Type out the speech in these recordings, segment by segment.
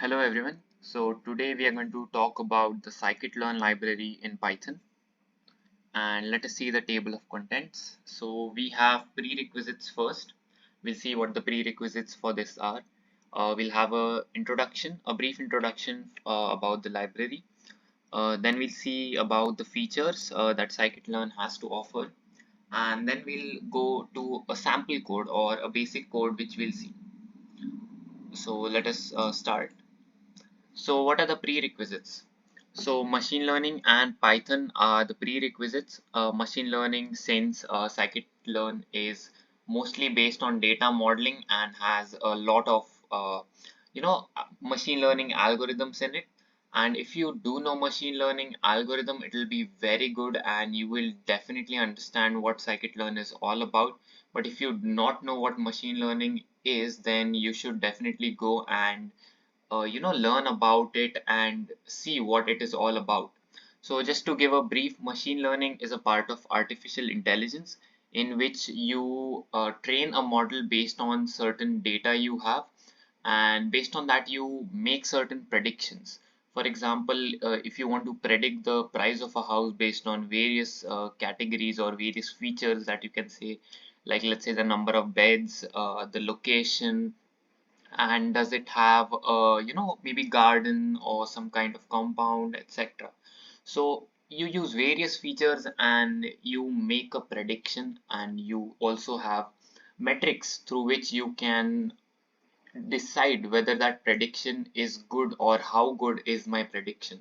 Hello everyone. So today we are going to talk about the Scikit-learn library in Python, and let us see the table of contents. So we have prerequisites first. We'll see what the prerequisites for this are. We'll have a brief introduction about the library. Then we'll see about the features that Scikit-learn has to offer, and then we'll go to a sample code or a basic code which we'll see. So let us start. So what are the prerequisites? So machine learning and Python are the prerequisites. Machine learning, since scikit-learn is mostly based on data modeling and has a lot of machine learning algorithms in it. And if you do know machine learning algorithm, it will be very good and you will definitely understand what scikit-learn is all about. But if you do not know what machine learning is, then you should definitely go and learn about it and see what it is all about. So just to give a brief, machine learning is a part of artificial intelligence in which you train a model based on certain data you have, and based on that you make certain predictions. For example, if you want to predict the price of a house based on various categories or various features that you can say, like let's say the number of beds, the location, and does it have a maybe garden or some kind of compound, etc. So you use various features and you make a prediction, and you also have metrics through which you can decide whether that prediction is good or how good is my prediction.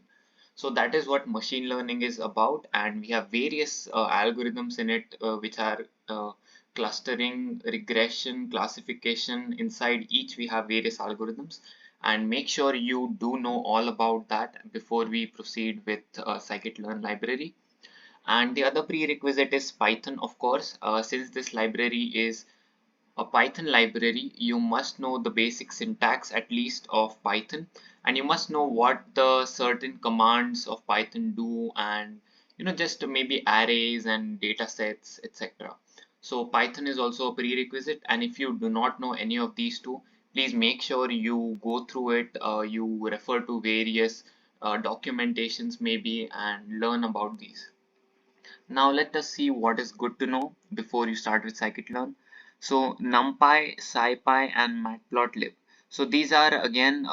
So that is what machine learning is about, and we have various algorithms in it which are clustering, regression, classification. Inside each we have various algorithms, and make sure you do know all about that before we proceed with scikit-learn library. And the other prerequisite is Python, of course. Since this library is a Python library, you must know the basic syntax at least of Python, and you must know what the certain commands of Python do, and just maybe arrays and data sets, etc. So Python is also a prerequisite, and if you do not know any of these two, please make sure you go through it, you refer to various documentations maybe, and learn about these. Now let us see what is good to know before you start with scikit-learn. So NumPy, SciPy, and Matplotlib. So these are again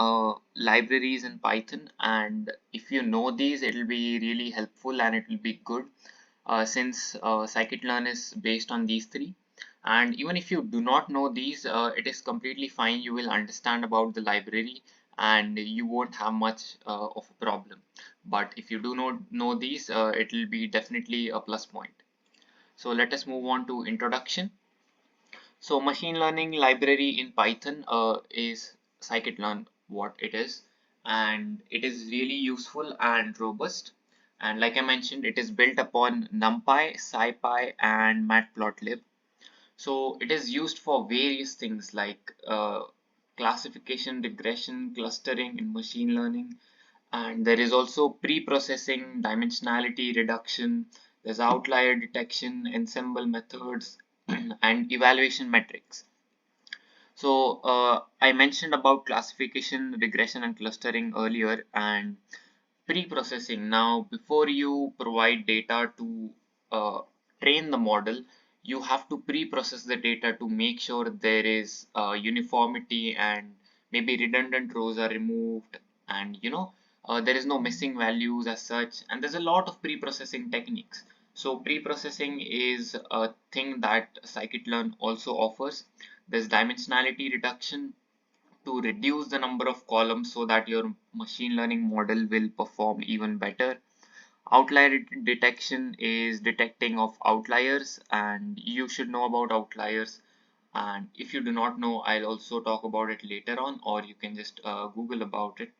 libraries in Python, and if you know these, it will be really helpful and it will be good since scikit-learn is based on these three. And even if you do not know these, it is completely fine. You will understand about the library and you won't have much of a problem. But if you do not know these, it will be definitely a plus point. So let us move on to introduction. So machine learning library in Python is scikit-learn, what it is, and it is really useful and robust. And like I mentioned, it is built upon NumPy, SciPy, and Matplotlib. So it is used for various things like classification, regression, clustering in machine learning, and there is also pre-processing, dimensionality reduction, there's outlier detection, ensemble methods, and evaluation metrics. So I mentioned about classification, regression, and clustering earlier, and pre-processing. Now, before you provide data to train the model, you have to pre-process the data to make sure there is uniformity, and maybe redundant rows are removed, and there is no missing values as such, and there's a lot of pre-processing techniques. So pre-processing is a thing that scikit-learn also offers. There's dimensionality reduction to reduce the number of columns so that your machine learning model will perform even better. Outlier detection is detecting of outliers, and you should know about outliers. And if you do not know, I'll also talk about it later on, or you can just Google about it.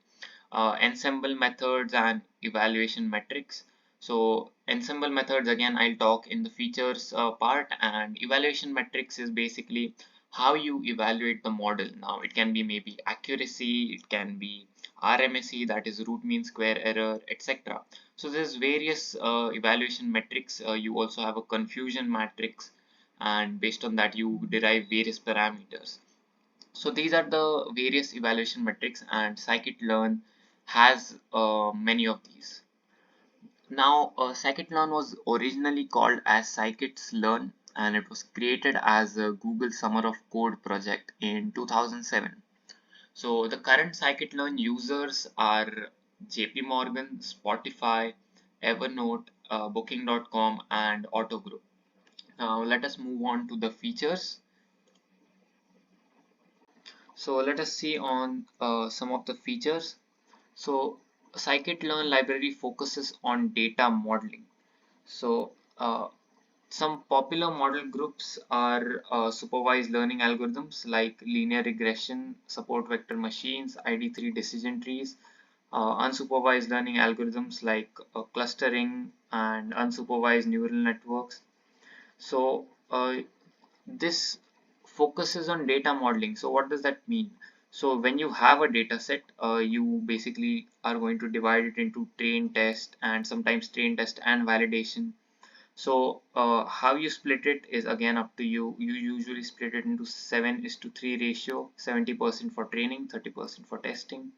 Ensemble methods and evaluation metrics. So ensemble methods, again, I'll talk in the features part, and evaluation metrics is basically how you evaluate the model. Now it can be maybe accuracy, it can be RMSE, that is root mean square error, etc. So there's various evaluation metrics. You also have a confusion matrix, and based on that you derive various parameters. So these are the various evaluation metrics, and Scikit-learn has many of these. Now, Scikit-learn was originally called as Scikit-learn, and it was created as a Google Summer of Code project in 2007. So the current Scikit-learn users are JP Morgan, Spotify, Evernote, Booking.com, and Autogroup. Now let us move on to the features. So let us see on some of the features. So Scikit-learn library focuses on data modeling. So some popular model groups are supervised learning algorithms like linear regression, support vector machines, ID3 decision trees, unsupervised learning algorithms like clustering and unsupervised neural networks. So this focuses on data modeling. So what does that mean? So when you have a data set, you basically are going to divide it into train, test, and sometimes train, test, and validation. So how you split it is again up to you. You usually split it into 7:3 ratio, 70% for training, 30% for testing,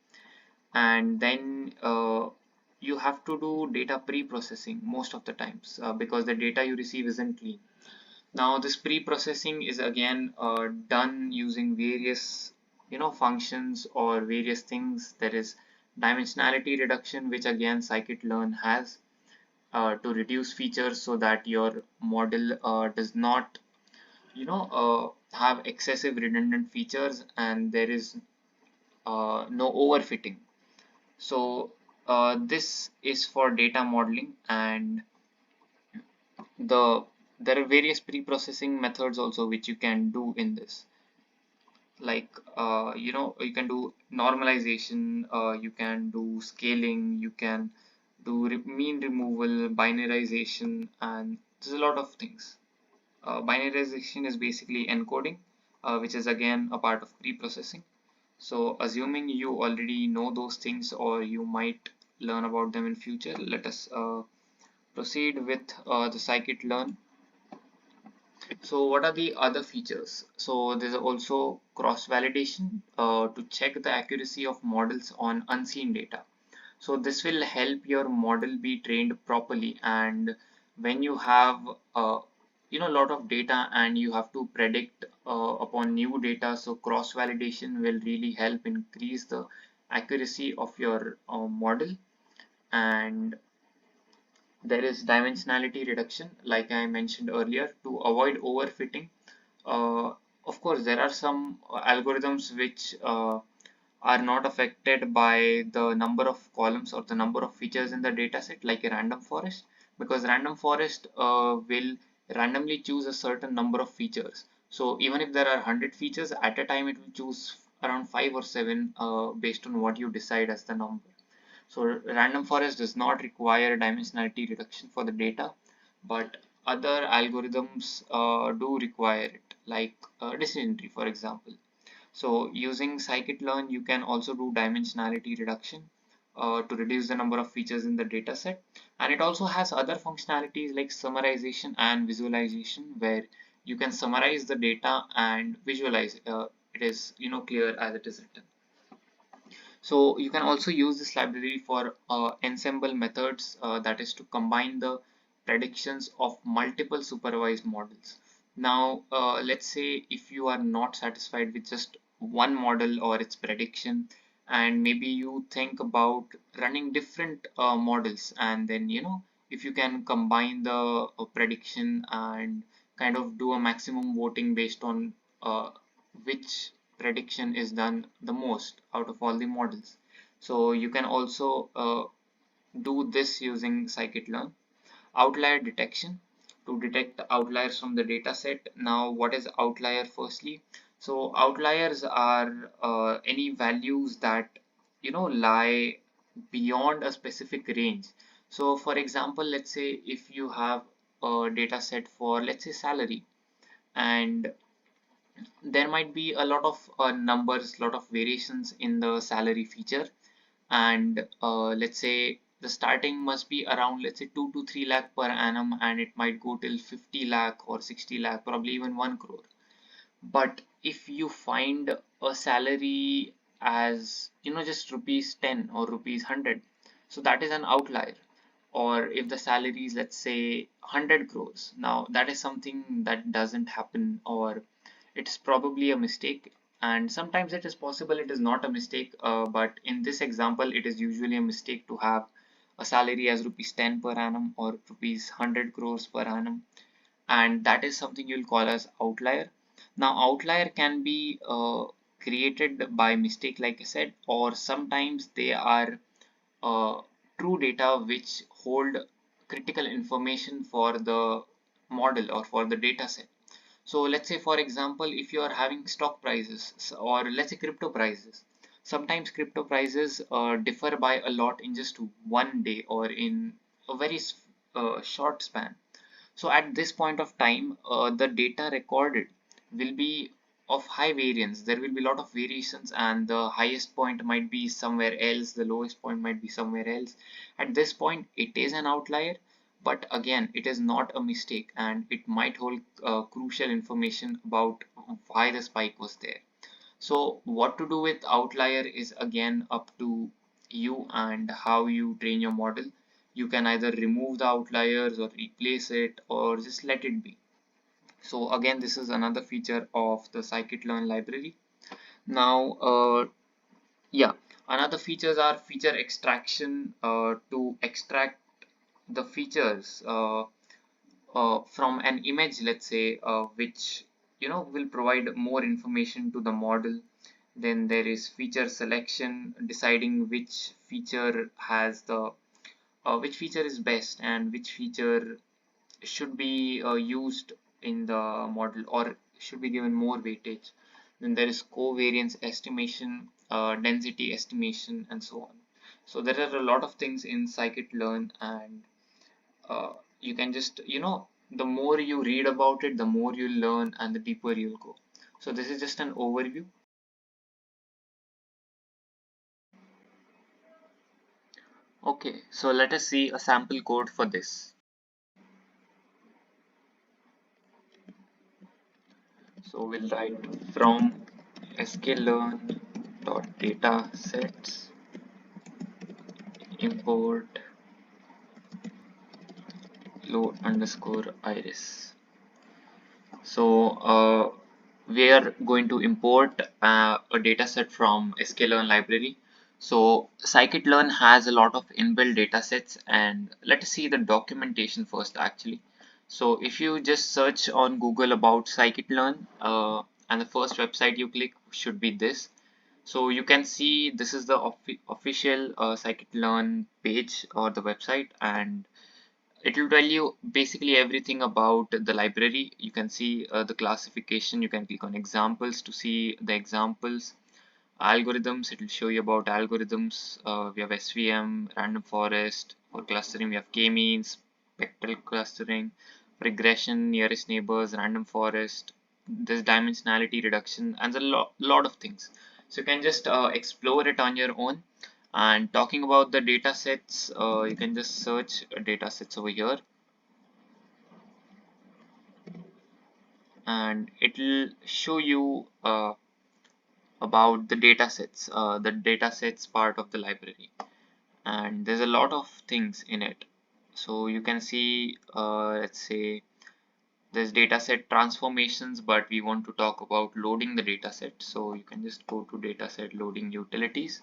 and then you have to do data pre-processing most of the times because the data you receive isn't clean. Now this pre-processing is again done using various functions or various things. There is dimensionality reduction, which again Scikit-learn has to reduce features so that your model does not have excessive redundant features, and there is no overfitting. So this is for data modeling, and the there are various pre-processing methods also which you can do in this, like you can do normalization, you can do scaling, you can do mean removal, binarization, and there's a lot of things. Binarization is basically encoding, which is again a part of pre-processing. So assuming you already know those things or you might learn about them in future, let us proceed with the Scikit-learn. So what are the other features? So there's also cross validation to check the accuracy of models on unseen data. So this will help your model be trained properly, and when you have a lot of data and you have to predict upon new data, so cross validation will really help increase the accuracy of your model. And there is dimensionality reduction, like I mentioned earlier, to avoid overfitting. Uh, of course, there are some algorithms which are not affected by the number of columns or the number of features in the dataset, like a random forest, because random forest will randomly choose a certain number of features. So even if there are 100 features at a time, it will choose around 5 or 7 based on what you decide as the number. So random forest does not require dimensionality reduction for the data, but other algorithms do require it, like decision tree, for example. So using Scikit-learn, you can also do dimensionality reduction to reduce the number of features in the dataset. And it also has other functionalities like summarization and visualization, where you can summarize the data and visualize it is clear as it is written. So you can also use this library for ensemble methods, that is to combine the predictions of multiple supervised models. Now, let's say if you are not satisfied with just one model or its prediction, and maybe you think about running different models, and then if you can combine the prediction and kind of do a maximum voting based on which prediction is done the most out of all the models. So you can also do this using Scikit-learn. Outlier detection, to detect outliers from the data set. Now what is outlier firstly? So outliers are any values that lie beyond a specific range. So for example, let's say if you have a data set for, let's say, salary, and there might be a lot of numbers, lot of variations in the salary feature, and let's say the starting must be around, let's say, 2 to 3 lakh per annum, and it might go till 50 lakh or 60 lakh, probably even 1 crore. But if you find a salary as just rupees 10 or rupees 100, so that is an outlier. Or if the salary is, let's say, 100 crores, now that is something that doesn't happen, or it's probably a mistake. And sometimes it is possible it is not a mistake, but in this example it is usually a mistake to have a salary as rupees 10 per annum or rupees 100 crores per annum, and that is something you'll call as outlier. Now outlier can be created by mistake, like I said, or sometimes they are uh, true data which hold critical information for the model or for the data set. So let's say, for example, if you are having stock prices, or let's say crypto prices, sometimes crypto prices differ by a lot in just one day or in a very short span. So at this point of time, the data recorded will be of high variance. There will be a lot of variations, and the highest point might be somewhere else, the lowest point might be somewhere else. At this point, it is an outlier, but again, it is not a mistake, and it might hold crucial information about why the spike was there. So what to do with outlier is again up to you and how you train your model. You can either remove the outliers or replace it or just let it be. So again, this is another feature of the Scikit-learn library. Now, yeah, another features are feature extraction, to extract the features from an image, let's say, which will provide more information to the model. Then there is feature selection, deciding which feature is best and which feature should be used in the model or should be given more weightage. Then there is covariance estimation, density estimation, and so on. So there are a lot of things in scikit-learn, and you can just the more you read about it, the more you learn and the deeper you'll go. So this is just an overview. Okay, so let us see a sample code for this. So we'll write from sklearn dot datasets import load underscore iris. So we are going to import a dataset from Sklearn library. So scikit-learn has a lot of inbuilt datasets, and let's see the documentation first actually. So if you just search on Google about scikit-learn, and the first website you click should be this. So you can see this is the official scikit-learn page or the website, and it will tell you basically everything about the library. You can see the classification. You can click on examples to see the examples. Algorithms, it will show you about algorithms. We have SVM, random forest. For clustering, we have k-means, spectral clustering, regression, nearest neighbors, random forest. There's dimensionality reduction, and a lot of things. So you can just explore it on your own. And talking about the data sets, you can just search data sets over here, and it will show you about the data sets part of the library. And there's a lot of things in it. So you can see, let's say, there's dataset transformations, but we want to talk about loading the dataset. So you can just go to dataset loading utilities,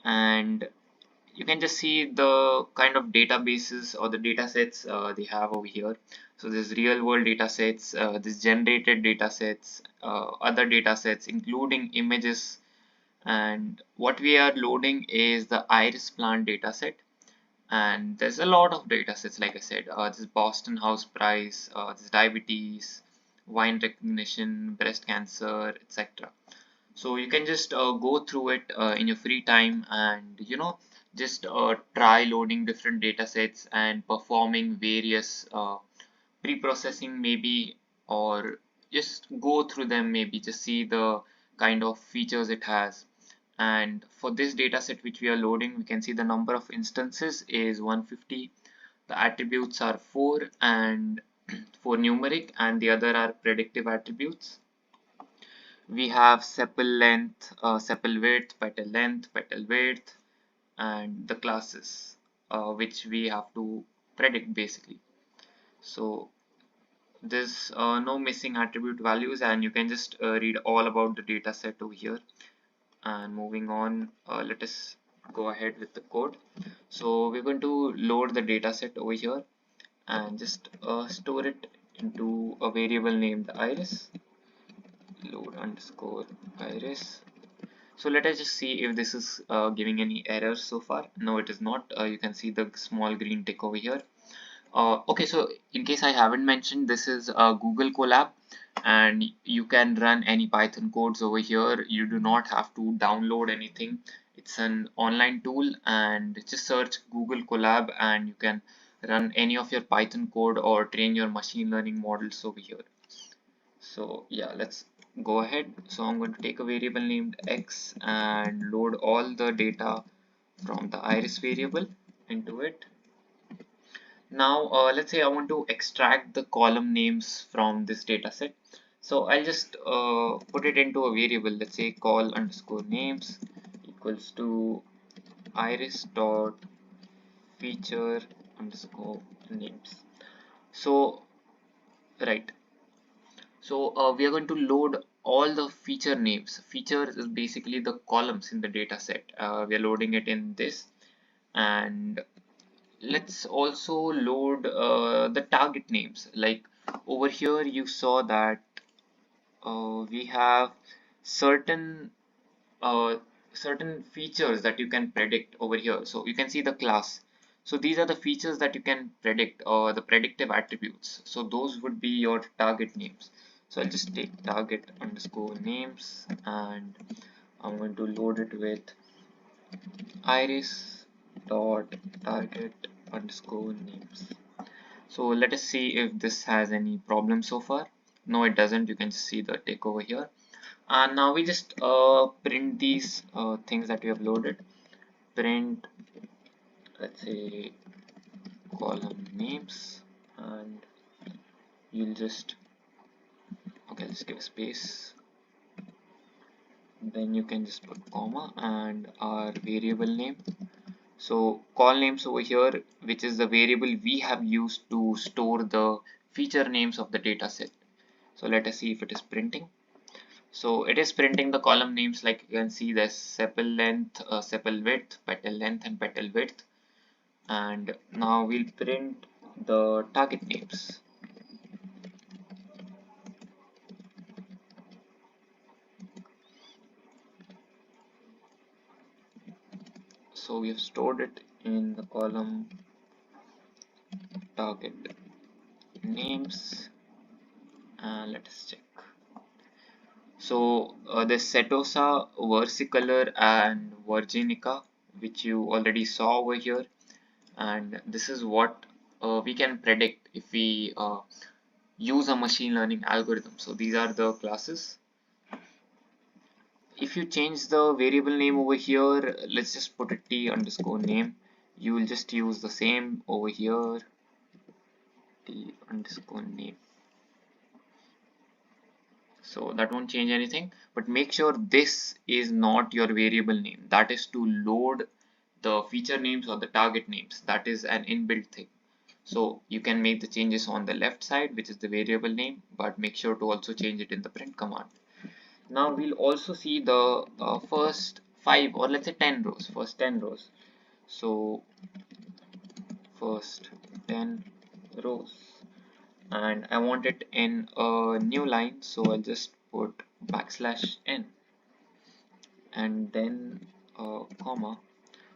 and you can just see the kind of databases or the datasets they have over here. So there's real world datasets, this generated datasets, other datasets including images, and what we are loading is the iris plant dataset. And there's a lot of datasets, like I said, this Boston house price, this diabetes, wine recognition, breast cancer, etc. So you can just go through it in your free time, and just try loading different data sets and performing various pre-processing maybe, or just go through them, maybe just see the kind of features it has. And for this data set which we are loading, we can see the number of instances is 150. The attributes are 4 and 4 numeric, and the other are predictive attributes. we have sepal length, sepal width, petal width, and the classes which we have to predict basically. So there's no missing attribute values, and you can just read all about the data set over here. And moving on, let us go ahead with the code. So we're going to load the data set over here and just store it into a variable named iris, load underscore iris. So let us just see if this is giving any errors so far. No, it is not. You can see the small green tick over here. Okay, so in case I haven't mentioned, this is a Google Colab, and you can run any Python codes over here. You do not have to download anything. It's an online tool, and just search Google Colab and you can run any of your Python code or train your machine learning models over here. So yeah, let's go ahead. So I'm going to take a variable named x and load all the data from the iris variable into it. Now let's say I want to extract the column names from this data set. So I'll just put it into a variable. Let's say call underscore names equals to iris dot feature underscore names. So right, so we are going to load all the feature names. Features is basically the columns in the data set. We are loading it in this, and let's also load the target names. Like over here you saw that we have certain uh, certain features that you can predict over here. So you can see the class. So these are the features that you can predict, or the predictive attributes. So those would be your target names. So I'll just take target underscore names and I'm going to load it with iris dot target underscore names. So let us see if this has any problem so far. No, it doesn't. You can see the tick over here. And now we just print these things that we have loaded. Print, let's say, column names, and you'll just, okay, let's give a space. Then you can just put comma and our variable name. So call names over here, which is the variable we have used to store the feature names of the data set. So let us see if it is printing. So it is printing the column names. Like you can see, there's sepal length, sepal width, petal length, and petal width. And now we'll print the target names. So we have stored it in the column target names, and let us check. So the Setosa, versicolor, and virginica, which you already saw over here, and this is what we can predict if we use a machine learning algorithm. So these are the classes. If you change the variable name over here, let's just put a t underscore name. You will just use the same over here, t underscore name. So that won't change anything, but make sure this is not your variable name. That is to load the feature names or the target names. That is an inbuilt thing. So you can make the changes on the left side, which is the variable name, but make sure to also change it in the print command. Now we'll also see the first 5, or let's say 10 rows, first 10 rows. So first 10 rows, and I want it in a new line, so I'll just put \n and then a comma.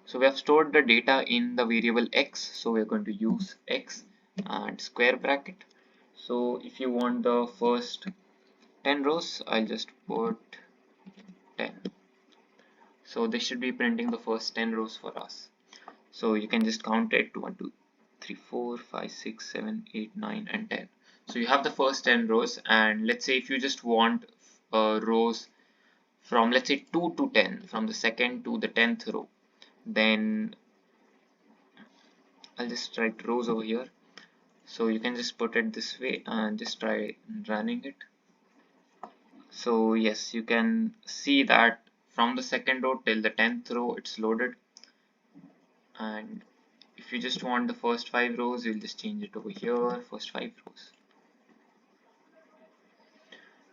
So we have stored the data in the variable x, so we're going to use x and square bracket. So if you want the first 10 rows, I'll just put 10. So this should be printing the first 10 rows for us. So you can just count it: 1 2 3 4 5 6 7 8 9 and 10. So you have the first 10 rows, and let's say if you just want rows from, let's say, 2 to 10, from the second to the 10th row, then I'll just write rows over here. So you can just put it this way and just try running it. So yes, you can see that from the second row till the 10th row it's loaded, and if you just want the first 5 rows, you'll just change it over here, first 5 rows.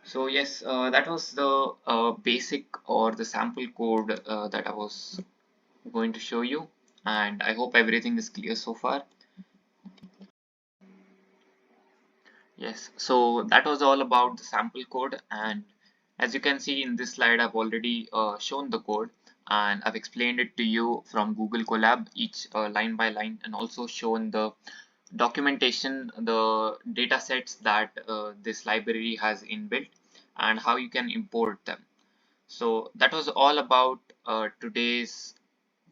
So yes, that was the basic or the sample code that I was going to show you, and I hope everything is clear so far. Yes, so that was all about the sample code, and as you can see in this slide, I've already shown the code and I've explained it to you from Google Colab, each line by line, and also shown the documentation, the data sets that this library has inbuilt and how you can import them. So that was all about today's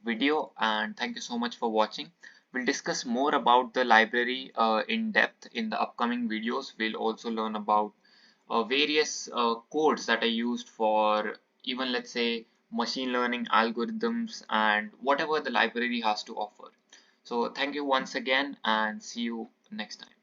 video, and thank you so much for watching. We'll discuss more about the library in depth in the upcoming videos. We'll also learn about various codes that are used for even, let's say, machine learning algorithms and whatever the library has to offer. So thank you once again and see you next time.